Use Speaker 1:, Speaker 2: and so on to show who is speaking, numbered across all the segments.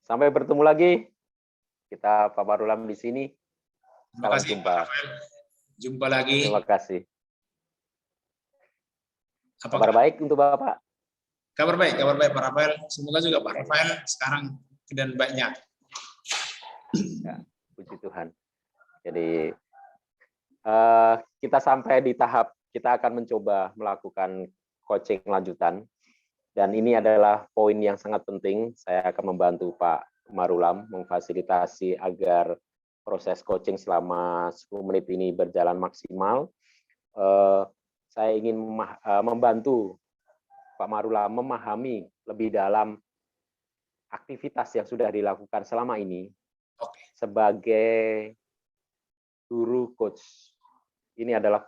Speaker 1: Sampai bertemu lagi. Kita Pak Marulam di sini.
Speaker 2: Terima
Speaker 1: Salam
Speaker 2: kasih,
Speaker 1: jumpa.
Speaker 2: Pak Rafael. Jumpa lagi.
Speaker 1: Terima kasih.
Speaker 2: Apa
Speaker 1: Kabar baik untuk Bapak?
Speaker 2: Kabar baik Pak Rafael. Semoga juga Pak Rafael sekarang keadaan baiknya.
Speaker 1: Ya, puji Tuhan. Jadi kita sampai di tahap kita akan mencoba melakukan coaching lanjutan. Dan ini adalah poin yang sangat penting. Saya akan membantu Pak Marulam memfasilitasi agar proses coaching selama 10 menit ini berjalan maksimal. Saya ingin membantu Pak Marulam memahami lebih dalam aktivitas yang sudah dilakukan selama ini sebagai guru coach. Ini adalah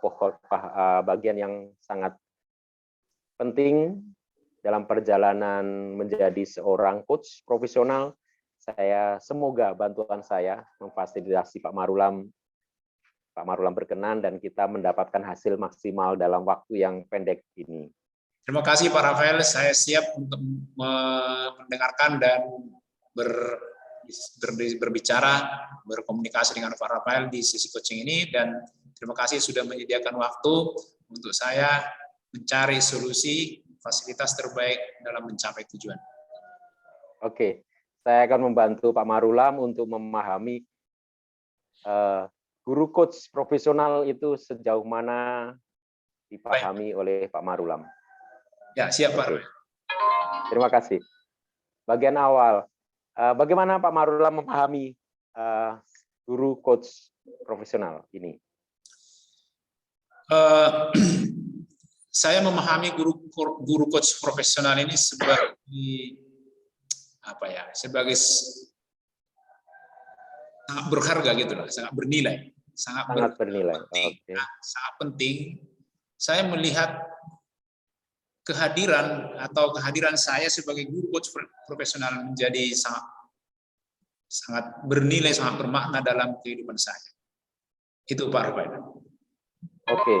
Speaker 1: bagian yang sangat penting dalam perjalanan menjadi seorang coach profesional. Semoga bantuan saya memfasilitasi Pak Marulam berkenan dan kita mendapatkan hasil maksimal dalam waktu yang pendek ini.
Speaker 2: Terima kasih Pak Rafael, saya siap untuk mendengarkan dan berbicara, berkomunikasi dengan Pak Rafael di sesi coaching ini, dan terima kasih sudah menyediakan waktu untuk saya mencari solusi fasilitas terbaik dalam mencapai tujuan.
Speaker 1: Oke, saya akan membantu Pak Marulam untuk memahami guru coach profesional itu sejauh mana dipahami oleh Pak Marulam.
Speaker 2: Ya, siap Pak.
Speaker 1: Oke. Terima kasih. Bagian awal, bagaimana Pak Marulam memahami guru coach profesional ini?
Speaker 2: Saya memahami guru coach profesional ini sebagai sebagai sangat berharga gitu lah, sangat bernilai, sangat
Speaker 1: bernilai.
Speaker 2: Penting. Okay. Nah, sangat penting. Saya melihat kehadiran saya sebagai guru coach profesional menjadi sangat bernilai, sangat bermakna dalam kehidupan saya. Itu Pak Rafael.
Speaker 1: Oke.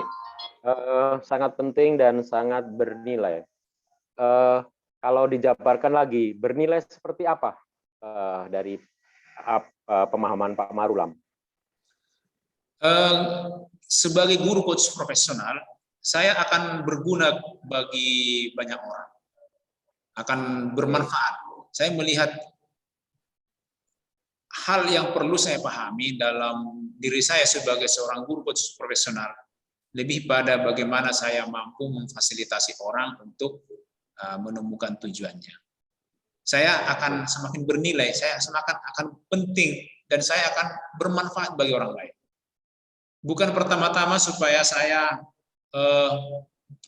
Speaker 1: Sangat penting dan sangat bernilai. Kalau dijabarkan lagi, bernilai seperti apa dari pemahaman Pak Marulam?
Speaker 2: Sebagai guru coach profesional, saya akan berguna bagi banyak orang, akan bermanfaat. Saya melihat hal yang perlu saya pahami dalam diri saya sebagai seorang guru coach profesional, lebih pada bagaimana saya mampu memfasilitasi orang untuk menemukan tujuannya. Saya akan semakin bernilai, saya akan penting, dan saya akan bermanfaat bagi orang lain. Bukan pertama-tama supaya saya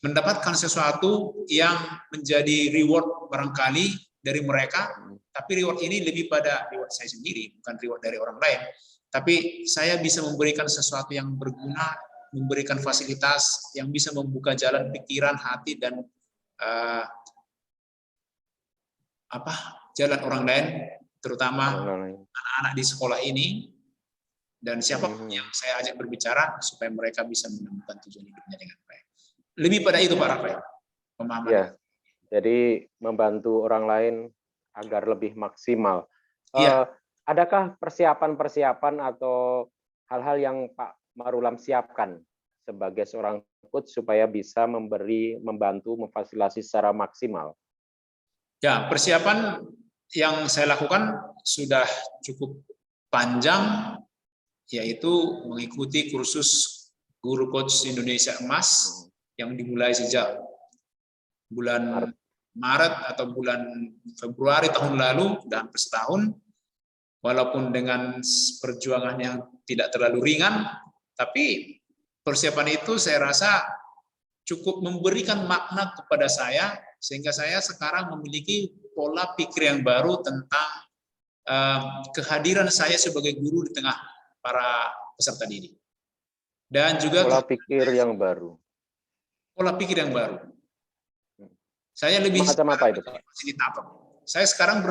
Speaker 2: mendapatkan sesuatu yang menjadi reward barangkali dari mereka, tapi reward ini lebih pada reward saya sendiri, bukan reward dari orang lain. Tapi saya bisa memberikan sesuatu yang berguna, memberikan fasilitas yang bisa membuka jalan pikiran, hati, dan jalan orang lain, terutama anak-anak di sekolah ini, dan siapapun yang saya ajak berbicara supaya mereka bisa menemukan tujuan hidupnya dengan baik. Lebih pada itu Pak Rafael, pemahaman. Ya,
Speaker 1: jadi membantu orang lain agar lebih maksimal.
Speaker 2: Ya.
Speaker 1: Adakah persiapan-persiapan atau hal-hal yang Pak Marulam siapkan sebagai seorang coach supaya bisa membantu memfasilitasi secara maksimal?
Speaker 2: Ya, persiapan yang saya lakukan sudah cukup panjang, yaitu mengikuti kursus Guru Coach Indonesia Emas yang dimulai sejak bulan Maret atau bulan Februari tahun lalu, sudah hampir setahun. Walaupun dengan perjuangan yang tidak terlalu ringan, tapi persiapan itu saya rasa cukup memberikan makna kepada saya, sehingga saya sekarang memiliki pola pikir yang baru tentang kehadiran saya sebagai guru di tengah para peserta didik. Dan juga
Speaker 1: pola pikir yang baru.
Speaker 2: Pola pikir yang baru. Saya lebih
Speaker 1: macam apa itu, Pak?
Speaker 2: Saya sekarang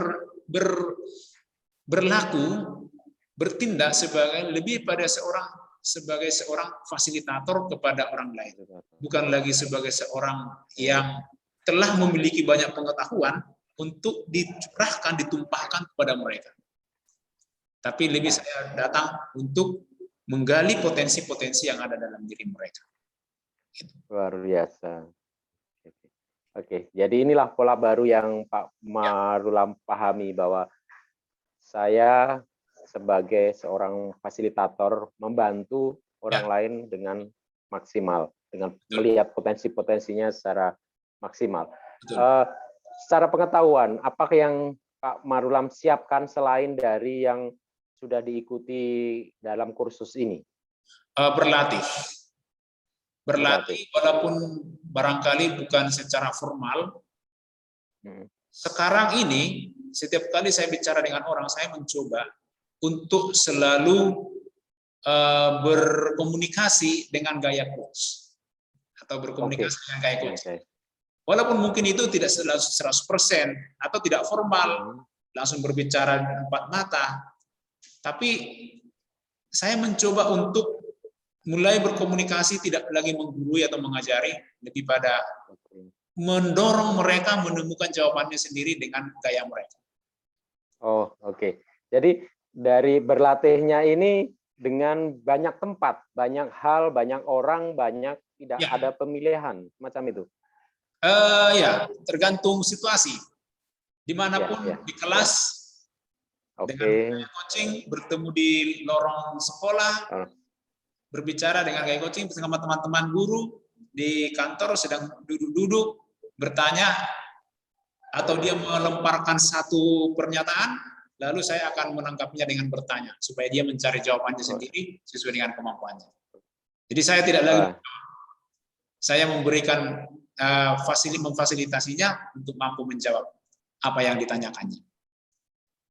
Speaker 2: bertindak sebagai seorang fasilitator kepada orang lain. Bukan lagi sebagai seorang yang telah memiliki banyak pengetahuan, untuk dicurahkan, ditumpahkan kepada mereka. Tapi lebih saya datang untuk menggali potensi-potensi yang ada dalam diri mereka.
Speaker 1: Luar biasa. Oke, jadi inilah pola baru yang Pak Marulam pahami, bahwa saya sebagai seorang fasilitator membantu orang lain dengan maksimal, dengan melihat potensi-potensinya secara maksimal. Secara pengetahuan, apakah yang Pak Marulam siapkan selain dari yang sudah diikuti dalam kursus ini?
Speaker 2: Berlatih walaupun barangkali bukan secara formal. Sekarang ini setiap kali saya bicara dengan orang, saya mencoba untuk selalu berkomunikasi dengan gaya coach atau berkomunikasi dengan gaya coach. Walaupun mungkin itu tidak 100% atau tidak formal, langsung berbicara empat mata, tapi saya mencoba untuk mulai berkomunikasi, tidak lagi menggurui atau mengajari, lebih pada mendorong mereka menemukan jawabannya sendiri dengan gaya mereka. Oh, oke. Jadi dari berlatihnya ini dengan banyak tempat, banyak hal, banyak orang, banyak tidak ada pemilihan, macam itu. Ya, tergantung situasi. Dimanapun di kelas, dengan gaya coaching, bertemu di lorong sekolah, berbicara dengan gaya coaching bersama teman-teman guru, di kantor sedang duduk-duduk, bertanya, atau dia melemparkan satu pernyataan, lalu saya akan menangkapnya dengan bertanya, supaya dia mencari jawabannya sendiri sesuai dengan kemampuannya. Jadi saya tidak lagi, saya memberikan memfasilitasinya untuk mampu menjawab apa yang ditanyakannya.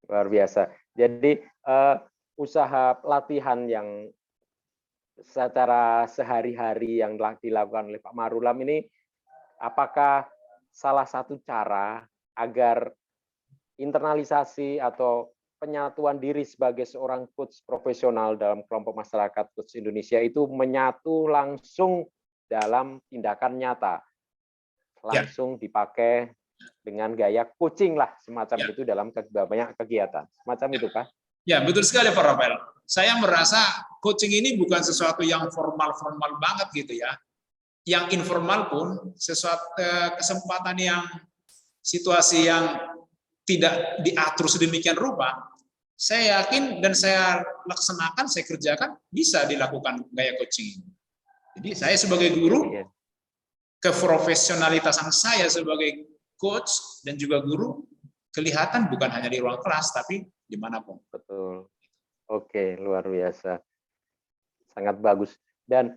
Speaker 2: Luar biasa. Jadi usaha latihan yang secara sehari-hari yang dilakukan oleh Pak Marulam ini, apakah salah satu cara agar internalisasi atau penyatuan diri sebagai seorang coach profesional dalam kelompok masyarakat coach Indonesia itu menyatu langsung dalam tindakan nyata, langsung dipakai dengan gaya coaching lah, semacam itu dalam banyak kegiatan, semacam itu, Pak? Ya, betul sekali, Pak Rafael. Saya merasa coaching ini bukan sesuatu yang formal-formal banget gitu ya. Yang informal pun, sesuatu kesempatan yang, situasi yang tidak diatur sedemikian rupa, saya yakin dan saya laksanakan, saya kerjakan, bisa dilakukan gaya coaching ini. Jadi saya sebagai guru, keprofesionalitasan saya sebagai coach dan juga guru kelihatan bukan hanya di ruang kelas, tapi dimanapun. Betul. Oke, luar biasa. Sangat bagus. Dan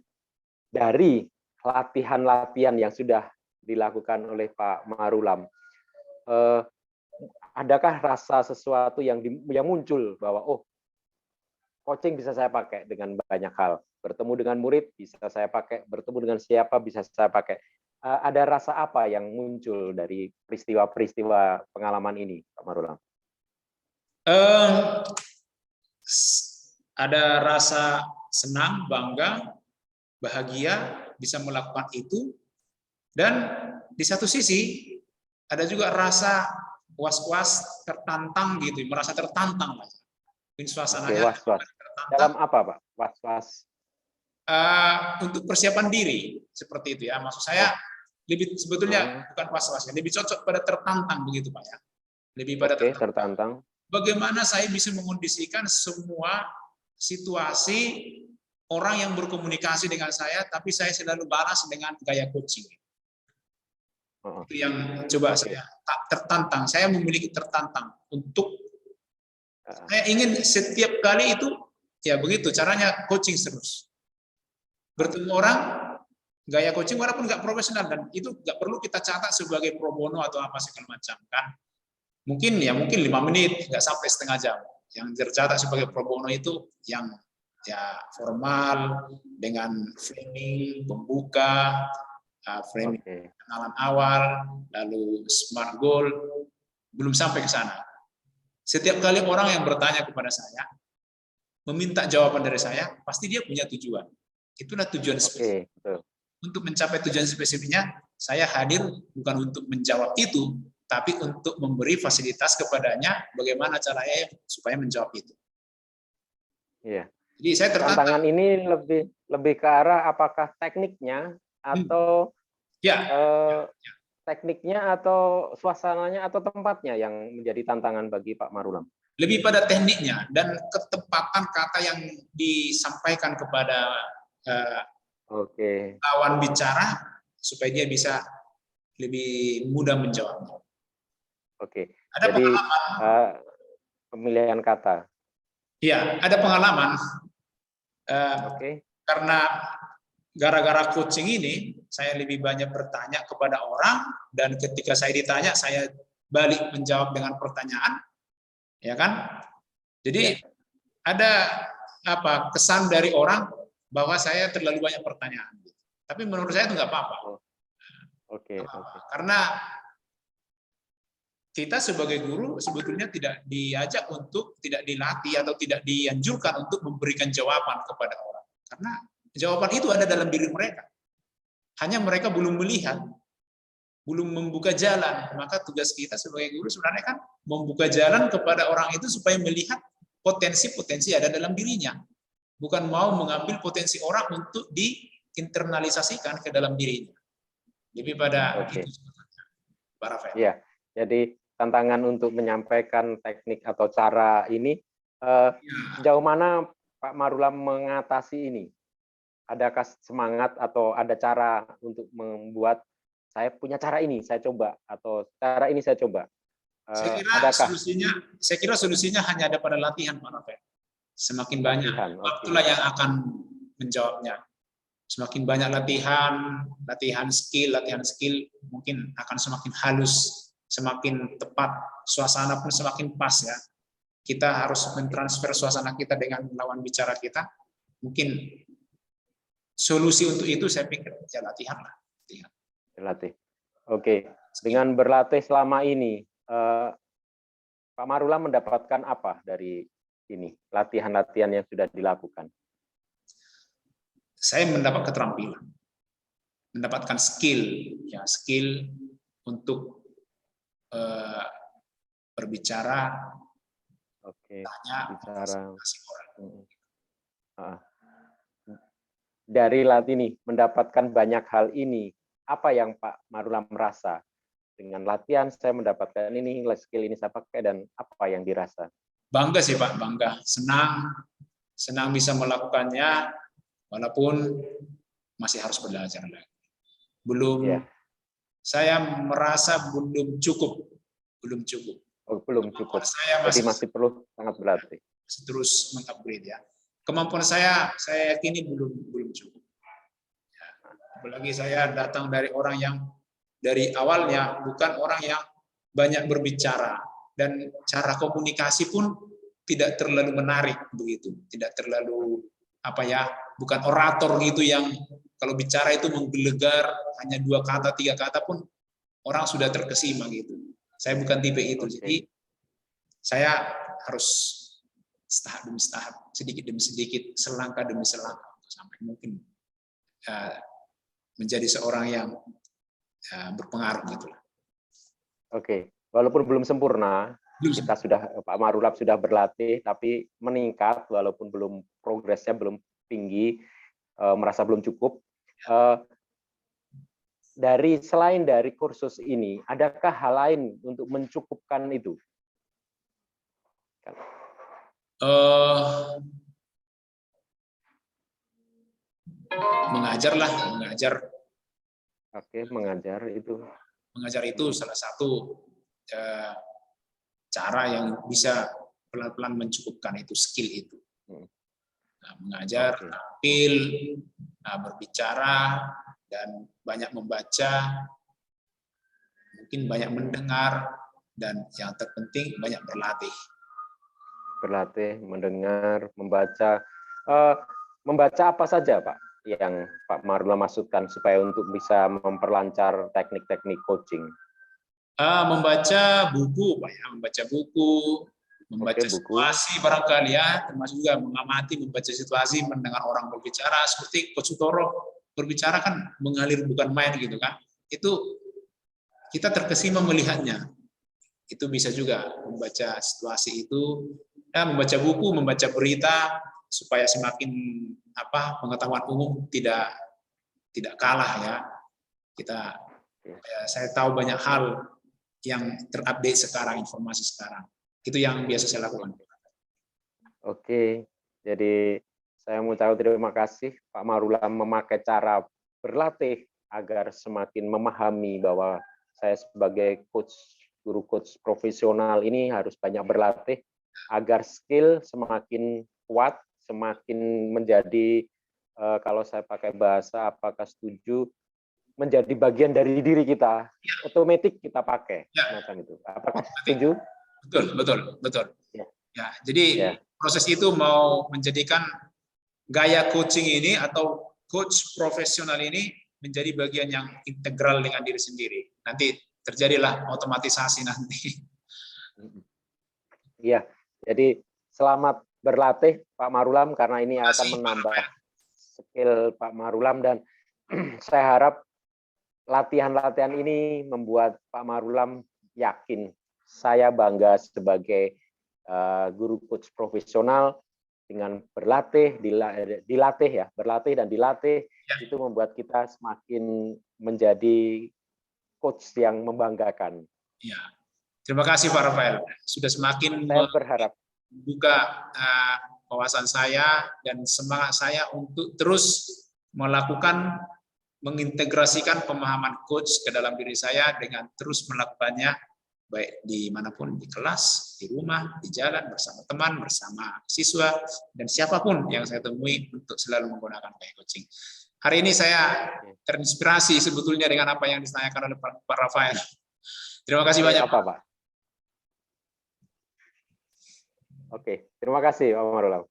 Speaker 2: dari latihan-latihan yang sudah dilakukan oleh Pak Marulam, adakah rasa sesuatu yang muncul bahwa, oh, coaching bisa saya pakai dengan banyak hal. Bertemu dengan murid bisa saya pakai, bertemu dengan siapa bisa saya pakai. Ada rasa apa yang muncul dari peristiwa-peristiwa pengalaman ini, Pak Marulam? Ada rasa senang, bangga, bahagia bisa melakukan itu, dan di satu sisi ada juga rasa was-was, tertantang gitu, merasa tertantang, Mas. Suasananya was-was. Dalam apa, Pak? Was-was? Untuk persiapan diri seperti itu ya. Maksud saya lebih sebetulnya bukan was-was, lebih cocok pada tertantang begitu, Pak ya. Lebih pada tertantang. Bagaimana saya bisa mengondisikan semua situasi orang yang berkomunikasi dengan saya, tapi saya selalu balas dengan gaya coaching. Itu yang coba saya tertantang. Saya memiliki tertantang untuk saya ingin setiap kali itu ya begitu caranya coaching terus. Bertemu orang gaya coaching walaupun nggak profesional, dan itu nggak perlu kita catat sebagai pro bono atau apa segala macam kan. Mungkin 5 menit, nggak sampai setengah jam. Yang tercatat sebagai pro bono itu yang ya formal dengan framing, pembuka, framing kenalan awal, lalu smart goal, belum sampai ke sana. Setiap kali orang yang bertanya kepada saya, meminta jawaban dari saya, pasti dia punya tujuan. Itulah tujuan spesifik. Untuk mencapai tujuan spesifiknya, saya hadir bukan untuk menjawab itu, tapi untuk memberi fasilitas kepadanya bagaimana caranya supaya menjawab itu.
Speaker 1: Iya.
Speaker 2: Jadi saya tertantang.
Speaker 1: Tantangan ini lebih ke arah apakah tekniknya atau
Speaker 2: Ya.
Speaker 1: tekniknya atau suasananya atau tempatnya yang menjadi tantangan bagi Pak Marulam?
Speaker 2: Lebih pada tekniknya dan ketepatan kata yang disampaikan kepada lawan bicara supaya dia bisa lebih mudah menjawabnya.
Speaker 1: Oke.
Speaker 2: Ada
Speaker 1: jadi
Speaker 2: pengalaman.
Speaker 1: Pemilihan kata.
Speaker 2: Ya, ada pengalaman. Karena gara-gara coaching ini, saya lebih banyak bertanya kepada orang, dan ketika saya ditanya, saya balik menjawab dengan pertanyaan. Ya kan? Jadi ada kesan dari orang bahwa saya terlalu banyak pertanyaan. Tapi menurut saya itu nggak apa-apa. Karena kita sebagai guru sebetulnya tidak diajak untuk, tidak dilatih atau tidak dianjurkan untuk memberikan jawaban kepada orang. Karena jawaban itu ada dalam diri mereka. Hanya mereka belum melihat, belum membuka jalan. Maka tugas kita sebagai guru sebenarnya kan membuka jalan kepada orang itu supaya melihat potensi-potensi ada dalam dirinya. Bukan mau mengambil potensi orang untuk diinternalisasikan ke dalam dirinya. Lebih pada itu sebetulnya. Pak Rafael.
Speaker 1: Iya, jadi tantangan untuk menyampaikan teknik atau cara ini, sejauh mana Pak Marulam mengatasi ini? Adakah semangat atau ada cara untuk membuat, saya punya cara ini, saya coba, atau cara ini saya coba?
Speaker 2: Saya kira solusinya hanya ada pada latihan, Pak Rafael. Semakin banyak waktulah yang akan menjawabnya. Semakin banyak latihan skill mungkin akan semakin halus, semakin tepat, suasana pun semakin pas ya. Kita harus mentransfer suasana kita dengan lawan bicara kita. Mungkin solusi untuk itu saya pikir ya latihan lah.
Speaker 1: Berlatih. Oke. Dengan berlatih selama ini, Pak Marulam mendapatkan apa dari ini, latihan-latihan yang sudah dilakukan?
Speaker 2: Saya mendapat keterampilan, mendapatkan skill untuk berbicara,
Speaker 1: bicara. Dari latih ini, mendapatkan banyak hal ini, apa yang Pak Marulam merasa? Dengan latihan saya mendapatkan ini, skill ini saya pakai, dan apa yang dirasa?
Speaker 2: Bangga sih Pak, bangga. Senang bisa melakukannya, walaupun masih harus belajar lagi. Saya merasa belum cukup. Belum cukup.
Speaker 1: Jadi masih perlu sangat berlatih.
Speaker 2: Terus mengupgrade ya. Kemampuan saya yakini belum cukup. Ya, apalagi saya datang dari orang yang dari awalnya bukan orang yang banyak berbicara, dan cara komunikasi pun tidak terlalu menarik begitu, tidak terlalu bukan orator gitu yang kalau bicara itu menggelegar, hanya 2 kata 3 kata pun orang sudah terkesima gitu. Saya bukan tipe itu. Jadi saya harus tahap demi tahap, sedikit demi sedikit, selangkah demi selangkah sampai mungkin menjadi seorang yang berpengaruh gitu.
Speaker 1: Oke, walaupun belum sempurna, Pak Marulam sudah berlatih, tapi meningkat walaupun belum progresnya belum tinggi, merasa belum cukup. Selain dari kursus ini, adakah hal lain untuk mencukupkan itu?
Speaker 2: Mengajar.
Speaker 1: Mengajar itu.
Speaker 2: Mengajar itu salah satu cara yang bisa pelan-pelan mencukupkan itu, skill itu. Mengajar, tampil, berbicara, dan banyak membaca, mungkin banyak mendengar, dan yang terpenting banyak berlatih.
Speaker 1: Berlatih, mendengar, membaca. Membaca apa saja, Pak, yang Pak Marulam maksudkan supaya untuk bisa memperlancar teknik-teknik coaching?
Speaker 2: Membaca buku, Pak ya, membaca situasi barangkali ya, termasuk juga mengamati, membaca situasi, mendengar orang berbicara, seperti Coach Sutoro berbicara kan mengalir bukan main gitu kan. Itu kita terkesima melihatnya. itu bisa juga membaca situasi itu, ya, membaca buku, membaca berita supaya semakin pengetahuan umum tidak kalah ya. Saya tahu banyak hal yang terupdate sekarang, informasi sekarang. Itu yang biasa saya lakukan.
Speaker 1: Oke, jadi saya mau ucapkan terima kasih Pak Marulam memakai cara berlatih agar semakin memahami bahwa saya sebagai guru coach profesional ini harus banyak berlatih agar skill semakin kuat, semakin menjadi, kalau saya pakai bahasa apakah setuju, menjadi bagian dari diri kita, otomatis kita pakai, macam itu. Apakah setuju?
Speaker 2: Betul. Ya, jadi proses itu mau menjadikan gaya coaching ini atau coach profesional ini menjadi bagian yang integral dengan diri sendiri. Nanti terjadilah otomatisasi nanti.
Speaker 1: Iya, jadi selamat berlatih Pak Marulam karena ini akan menambah skill Pak Marulam dan saya harap latihan-latihan ini membuat Pak Marulam yakin saya bangga sebagai guru coach profesional dengan berlatih, berlatih dan dilatih itu membuat kita semakin menjadi coach yang membanggakan.
Speaker 2: Ya. Terima kasih Pak Rafael, sudah semakin
Speaker 1: berharap
Speaker 2: membuka wawasan saya dan semangat saya untuk terus melakukan mengintegrasikan pemahaman coach ke dalam diri saya dengan terus melakukannya baik dimanapun, di kelas, di rumah, di jalan, bersama teman, bersama siswa, dan siapapun yang saya temui untuk selalu menggunakan gaya coaching. Hari ini saya terinspirasi sebetulnya dengan apa yang ditanyakan oleh Pak Rafael. Terima kasih banyak.
Speaker 1: Pak. Oke, terima kasih Pak Marulam.